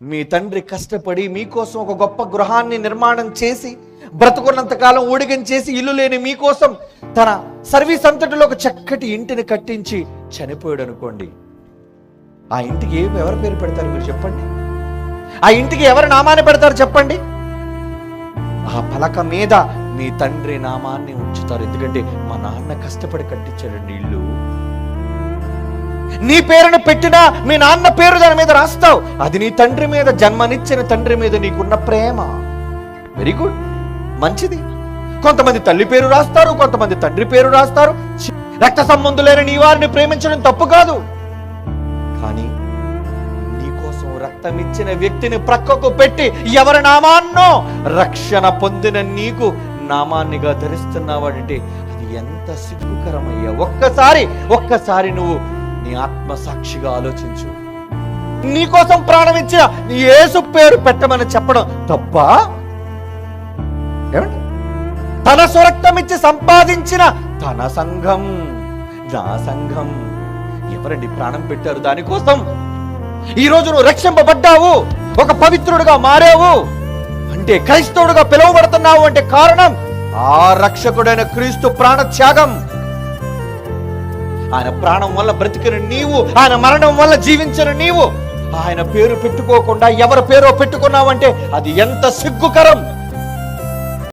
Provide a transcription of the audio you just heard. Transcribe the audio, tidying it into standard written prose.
మీ తండ్రి కష్టపడి మీకోసం ఒక గొప్ప గృహాన్ని నిర్మాణం చేసి బ్రతుకున్నంతకాలం ఊడిగంచేసి ఇల్లు లేని మీకోసం తన సర్వీస్ అంతటిలో ఒక చక్కటి ఇంటిని కట్టించి చనిపోయాడు అనుకోండి. ఆ ఇంటికి ఎవరి పేరు పెడతారు మీరు చెప్పండి? ఆ ఇంటికి ఎవరి నామాన్ని పెడతారు చెప్పండి? ఆ పలక మీద మీ తండ్రి నామాన్ని ఉంచుతారు. ఎందుకంటే మా నాన్న కష్టపడి కట్టించాడండి ఇల్లు. నీ పేరును పెట్టినా మీ నాన్న పేరు దాని మీద రాస్తావు. అది నీ తండ్రి మీద, జన్మనిచ్చిన తండ్రి మీద నీకున్న ప్రేమ. వెరీ గుడ్, మంచిది. కొంతమంది తల్లి పేరు రాస్తారు, కొంతమంది తండ్రి పేరు రాస్తారు. రక్త సంబంధులైన నీ వారిని ప్రేమించడం తప్పు కాదు. కానీ నీకోసం రక్తం ఇచ్చిన వ్యక్తిని ప్రక్కకు పెట్టి ఎవరి నామాన్నో రక్షణ పొందిన నీకు నామాన్నిగా ధరిస్తున్నావాడంటే అది ఎంత సిగ్గుకరమయ్యా. ఒక్కసారి నువ్వు నీ ఆత్మసాక్షిగా ఆలోచించు. నీకోసం ప్రాణం ఇచ్చిన యేసు పేరు పెట్టమని చెప్పడం తప్పా? ఏమండి? తన స్వరక్తం ఇచ్చి సంపాదించిన తన సంఘం, నా సంఘం, ఎవరండి ప్రాణం పెట్టారు దానికోసం? ఈ రోజు నువ్వు రక్షింపబడ్డావు, ఒక పవిత్రుడుగా మారావు అంటే, క్రైస్తవుడుగా పిలువబడుతున్నావు అంటే కారణం ఆ రక్షకుడైన క్రీస్తు ప్రాణ త్యాగం. ఆయన ప్రాణం వల్ల బ్రతికిన నీవు, ఆయన మరణం వల్ల జీవించిన నీవు ఆయన పేరు పెట్టుకోకుండా ఎవరి పేరో పెట్టుకున్నావంటే అది ఎంత సిగ్గుకరం.